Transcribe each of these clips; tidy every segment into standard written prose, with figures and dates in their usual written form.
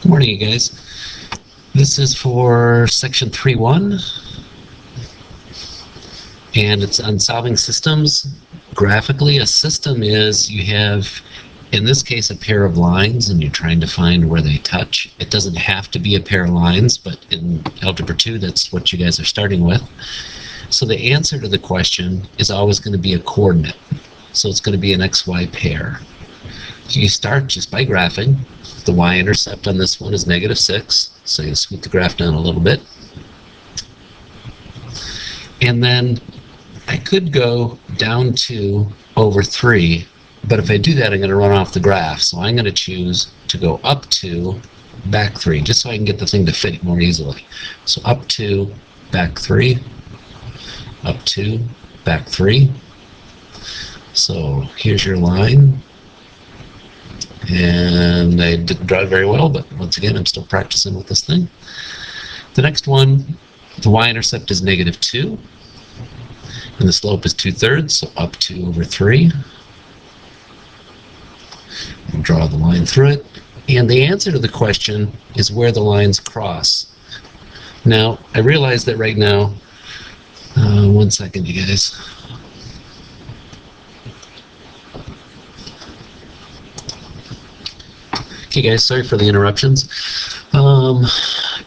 Good morning, you guys. This is for section 3.1, and it's on solving systems. Graphically, a system is you have, in this case, a pair of lines, and you're trying to find where they touch. It doesn't have to be a pair of lines, but in Algebra 2, that's what you guys are starting with. So the answer to the question is always going to be a coordinate. So it's going to be an XY pair. So you start just by graphing. The y-intercept on this one is -6, so you scoot the graph down a little bit. And then I could go down to over 3, but if I do that, I'm going to run off the graph. So I'm going to choose to go up to back 3, just so I can get the thing to fit more easily. So up to back 3, up to back 3. So here's your line. And I didn't draw it very well, but once again, I'm still practicing with this thing. The next one, the y-intercept is -2, and the slope is 2/3, so up 2 over 3. And draw the line through it. And the answer to the question is where the lines cross. Now, I realize that right now, one second, you guys. Okay guys, sorry for the interruptions.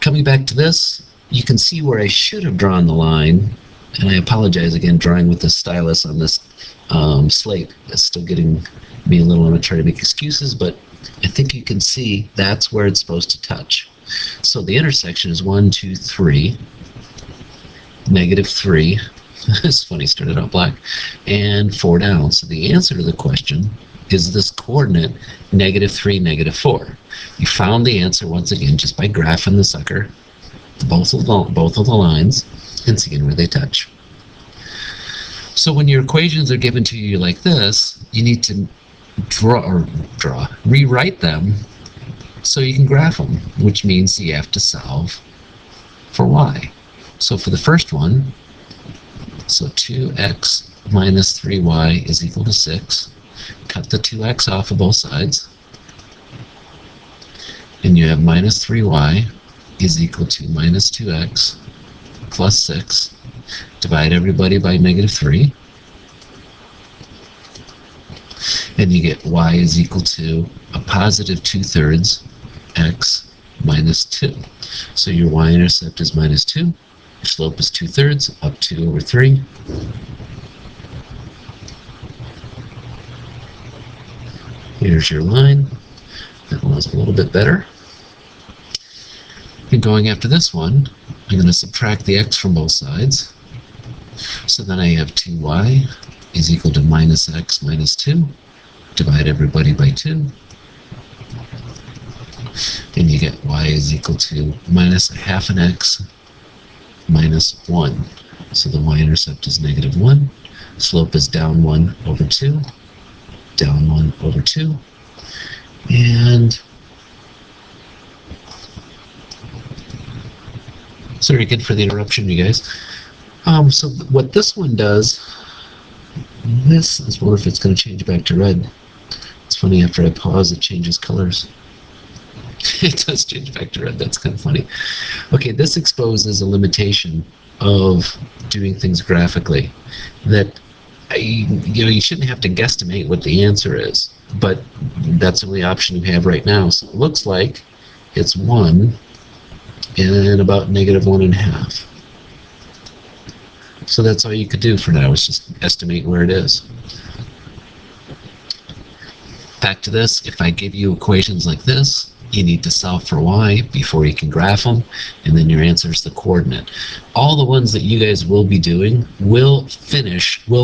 Coming back to this, you can see where I should have drawn the line, and I apologize again, drawing with the stylus on this slate. It's still getting me a little, I'm going to try to make excuses, but I think you can see that's where it's supposed to touch. So the intersection is 1, 2, 3, -3, it's funny, started out black, and 4 down. So the answer to the question is this coordinate -3, -4. You found the answer once again just by graphing the sucker, both of the lines, and seeing where they touch. So when your equations are given to you like this, you need to rewrite them so you can graph them, which means you have to solve for y. So for the first one, so 2x minus 3y is equal to 6. Cut the 2x off of both sides, and you have minus 3y is equal to minus 2x plus 6. Divide everybody by -3, and you get y is equal to a positive 2/3 x minus 2. So your y-intercept is -2, your slope is 2/3, up 2 over 3. Here's your line. That one's a little bit better. And going after this one, I'm going to subtract the x from both sides. So then I have 2y is equal to minus x minus 2. Divide everybody by 2. And you get y is equal to minus ½ an x minus 1. So the y-intercept is -1. Slope is down 1 over 2. Down 1 over 2, and sorry again for the interruption, you guys. So what this one does, this is, wonder if it's going to change back to red. It's funny, after I pause, it changes colors. It does change back to red. That's kind of funny. Okay, this exposes a limitation of doing things graphically, that you shouldn't have to guesstimate what the answer is, but that's the only option you have right now. So it looks like it's 1 and about -1.5. So that's all you could do for now, is just estimate where it is. Back to this, if I give you equations like this, you need to solve for y before you can graph them, and then your answer is the coordinate. All the ones that you guys will be doing will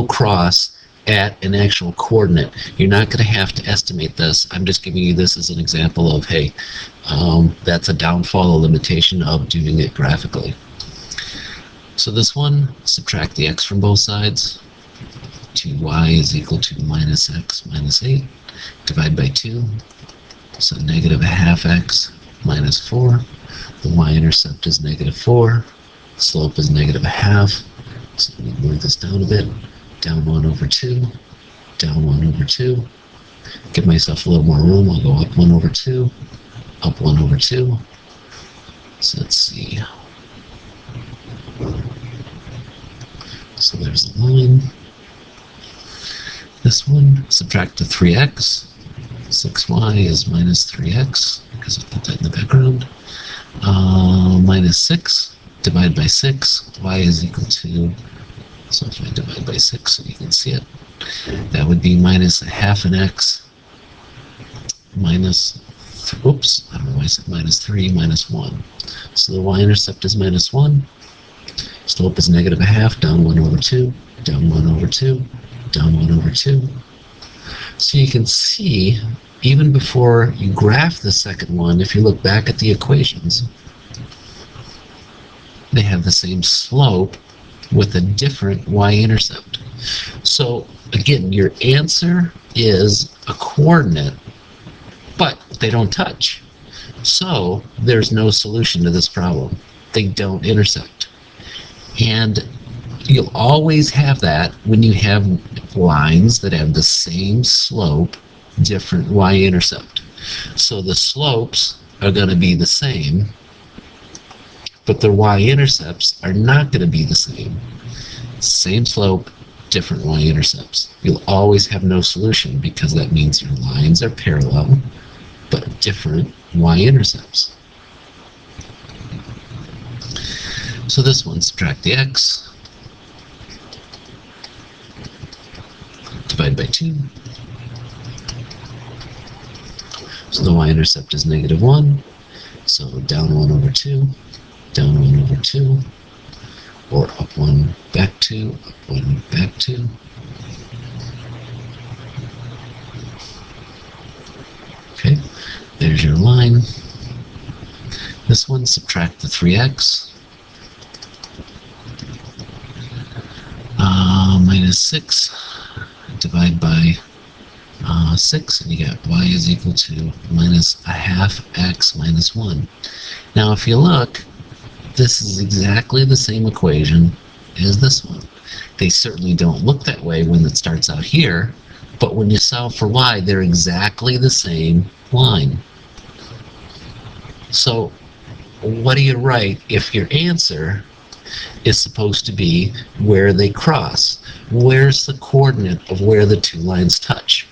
cross at an actual coordinate. You're not going to have to estimate this. I'm just giving you this as an example of, hey, that's a downfall, a limitation of doing it graphically. So this one, subtract the x from both sides. 2y is equal to minus x minus 8. Divide by 2. So -½ x minus 4. The y-intercept is -4. Slope is -½ So let me move this down a bit. Down 1 over 2. Down 1 over 2. Give myself a little more room. I'll go up 1 over 2. up 1 over 2. So let's see. So there's a line. This one, subtract the 3x. 6y is minus 3x, because I put that in the background. Minus 6, divide by 6, y is equal to, so if I divide by 6 so you can see it, that would be minus a half an x minus, oops, I don't know why I said minus 3 minus 1. So the y-intercept is minus 1, slope is negative a half, down 1 over 2, down 1 over 2, down 1 over 2. So you can see, even before you graph the second one, if you look back at the equations, they have the same slope with a different y-intercept. So again, your answer is a coordinate, but they don't touch. So there's no solution to this problem. They don't intersect. And you'll always have that when you have lines that have the same slope, different y-intercept. So the slopes are going to be the same, but their y-intercepts are not going to be the same. Same slope, different y-intercepts. You'll always have no solution because that means your lines are parallel, but different y-intercepts. So this one, subtract the x, divide by 2. So the y-intercept is negative 1, so down 1 over 2, down 1 over 2, or up 1, back 2, up 1, back 2. Okay, there's your line. This one, subtract the 3x. Minus 6, divide by 6, and you got y is equal to minus a half x minus 1. Now if you look, this is exactly the same equation as this one. They certainly don't look that way when it starts out here, but when you solve for y, they're exactly the same line. So what do you write if your answer is supposed to be where they cross? Where's the coordinate of where the two lines touch?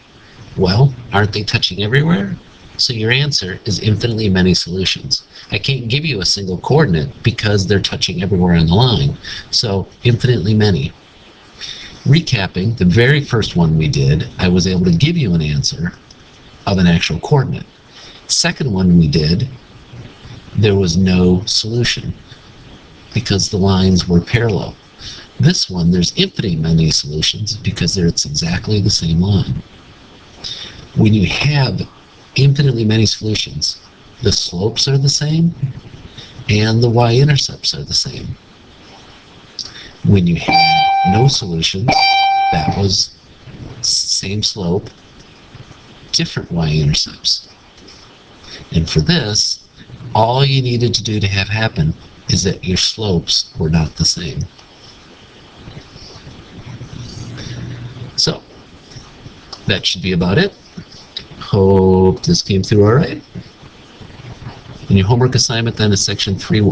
Well, aren't they touching everywhere? So your answer is infinitely many solutions. I can't give you a single coordinate because they're touching everywhere on the line. So infinitely many. Recapping, the very first one we did, I was able to give you an answer of an actual coordinate. Second one we did, there was no solution because the lines were parallel. This one, there's infinitely many solutions because it's exactly the same line. When you have infinitely many solutions, the slopes are the same and the y-intercepts are the same. When you have no solutions, that was same slope, different y-intercepts. And for this, all you needed to do to have happen is that your slopes were not the same. So, that should be about it. Hope this came through all right. And your homework assignment then is section 3.1.